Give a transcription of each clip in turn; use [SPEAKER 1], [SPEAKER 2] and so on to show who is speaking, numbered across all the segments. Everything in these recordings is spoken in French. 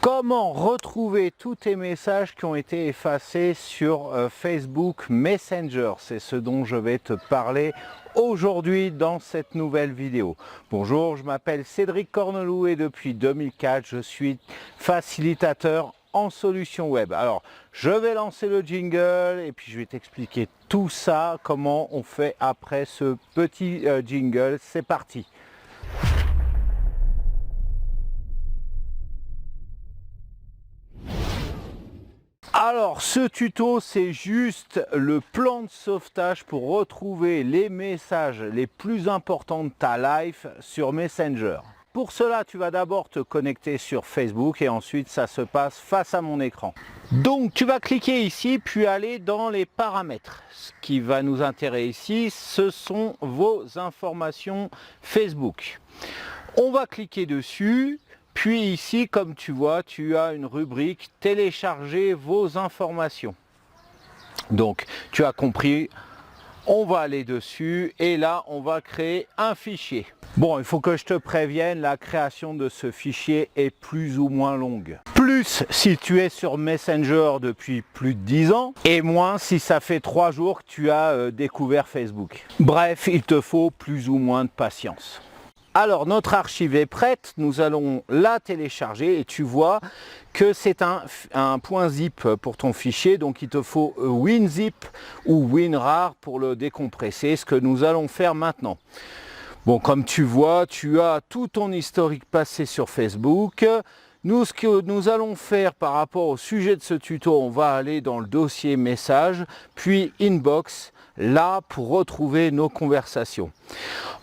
[SPEAKER 1] Comment retrouver tous tes messages qui ont été effacés sur Facebook Messenger? C'est ce dont je vais te parler aujourd'hui dans cette nouvelle vidéo. Bonjour, je m'appelle Cédric Cornelou et depuis 2004, je suis facilitateur en solutions web. Alors, je vais lancer le jingle et puis je vais t'expliquer tout ça, comment on fait après ce petit jingle. C'est parti! Alors ce tuto, c'est juste le plan de sauvetage pour retrouver les messages les plus importants de ta life sur Messenger. Pour cela, tu vas d'abord te connecter sur Facebook et ensuite ça se passe face à mon écran. Donc tu vas cliquer ici puis aller dans les paramètres. Ce qui va nous intéresser ici, ce sont vos informations Facebook. On va cliquer dessus. Puis ici, comme tu vois, tu as une rubrique « Télécharger vos informations ». Donc, tu as compris, on va aller dessus et là, on va créer un fichier. Bon, il faut que je te prévienne, la création de ce fichier est plus ou moins longue. Plus si tu es sur Messenger depuis plus de 10 ans et moins si ça fait 3 jours que tu as découvert Facebook. Bref, il te faut plus ou moins de patience. Alors notre archive est prête, nous allons la télécharger et tu vois que c'est un point zip pour ton fichier, donc il te faut WinZip ou WinRAR pour le décompresser, ce que nous allons faire maintenant. Bon, comme tu vois, tu as tout ton historique passé sur Facebook. Nous, ce que nous allons faire par rapport au sujet de ce tuto, on va aller dans le dossier messages, puis inbox, là pour retrouver nos conversations.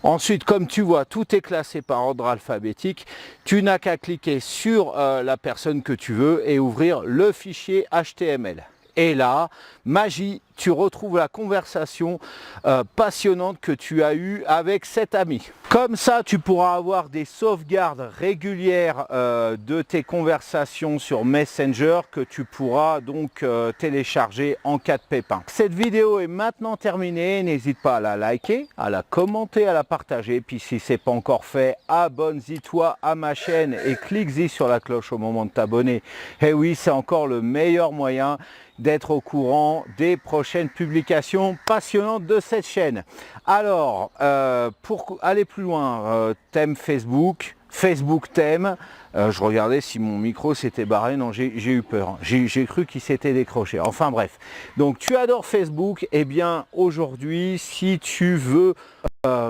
[SPEAKER 1] Ensuite, comme tu vois, tout est classé par ordre alphabétique. Tu n'as qu'à cliquer sur la personne que tu veux et ouvrir le fichier HTML. Et là, magie, tu retrouves la conversation passionnante que tu as eue avec cet ami. Comme ça, tu pourras avoir des sauvegardes régulières de tes conversations sur Messenger que tu pourras donc télécharger en cas de pépin. Cette vidéo est maintenant terminée. N'hésite pas à la liker, à la commenter, à la partager. Puis si ce n'est pas encore fait, abonne-toi à ma chaîne et clique-y sur la cloche au moment de t'abonner. Et oui, c'est encore le meilleur moyen d'être au courant des prochaines publications passionnantes de cette chaîne. Alors, pour aller plus loin, thème Facebook, Facebook thème, je regardais si mon micro s'était barré, non j'ai eu peur, j'ai cru qu'il s'était décroché, enfin bref. Donc tu adores Facebook, et bien aujourd'hui si tu veux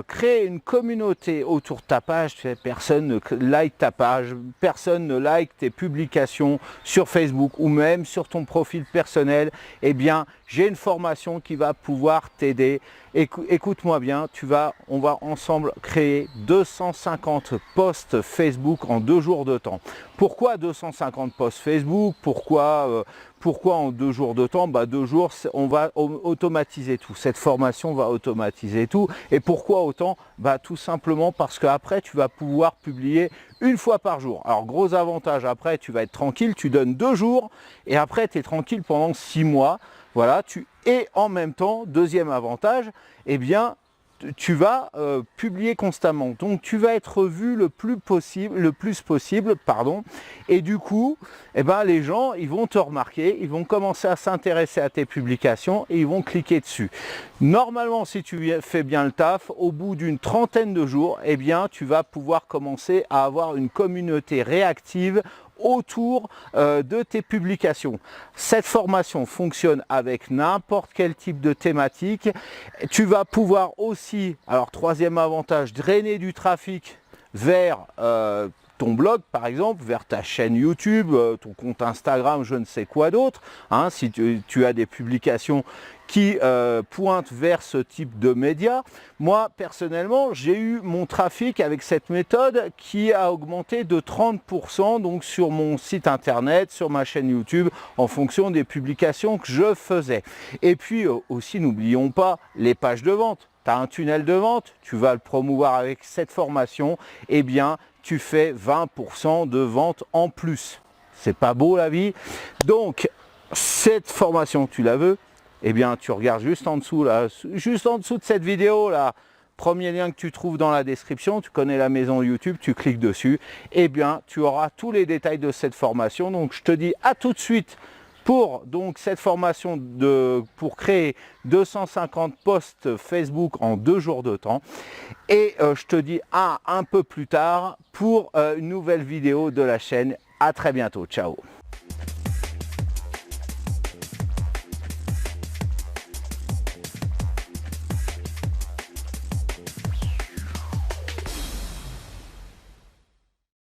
[SPEAKER 1] créer une communauté autour de ta page, tu sais, personne ne like ta page, personne ne like tes publications sur Facebook ou même sur ton profil personnel, eh bien j'ai une formation qui va pouvoir t'aider. Écoute-moi bien, on va ensemble créer 250 posts Facebook en 2 jours de temps. Pourquoi 250 posts Facebook? Pourquoi en 2 jours de temps? 2 jours, on va automatiser tout. Cette formation va automatiser tout. Et pourquoi autant? Tout simplement parce qu'après, tu vas pouvoir publier 1 fois par jour. Alors, gros avantage, après, tu vas être tranquille, tu donnes 2 jours et après, tu es tranquille pendant 6 mois. Voilà, et en même temps, deuxième avantage, eh bien, tu vas publier constamment. Donc, tu vas être vu le plus possible, et du coup, eh ben, les gens, ils vont te remarquer, ils vont commencer à s'intéresser à tes publications et ils vont cliquer dessus. Normalement, si tu fais bien le taf, au bout d'une trentaine de jours, eh bien, tu vas pouvoir commencer à avoir une communauté réactive autour de tes publications. Cette formation fonctionne avec n'importe quel type de thématique. Tu vas pouvoir aussi, alors troisième avantage, drainer du trafic vers ton blog par exemple, vers ta chaîne YouTube, ton compte Instagram, je ne sais quoi d'autre, hein, si tu as des publications qui pointent vers ce type de médias. Moi personnellement, j'ai eu mon trafic avec cette méthode qui a augmenté de 30% donc sur mon site internet, sur ma chaîne YouTube, en fonction des publications que je faisais. Et puis aussi, n'oublions pas les pages de vente. Tu as un tunnel de vente, tu vas le promouvoir avec cette formation, eh bien tu fais 20% de vente en plus. C'est pas beau la vie? Donc cette formation, tu la veux? Eh bien tu regardes juste en dessous là, juste en dessous de cette vidéo là, premier lien que tu trouves dans la description, tu connais la maison YouTube, tu cliques dessus, et bien tu auras tous les détails de cette formation. Donc je te dis à tout de suite pour donc cette formation pour créer 250 posts Facebook en 2 jours de temps. Et je te dis un peu plus tard pour une nouvelle vidéo de la chaîne. À très bientôt, ciao.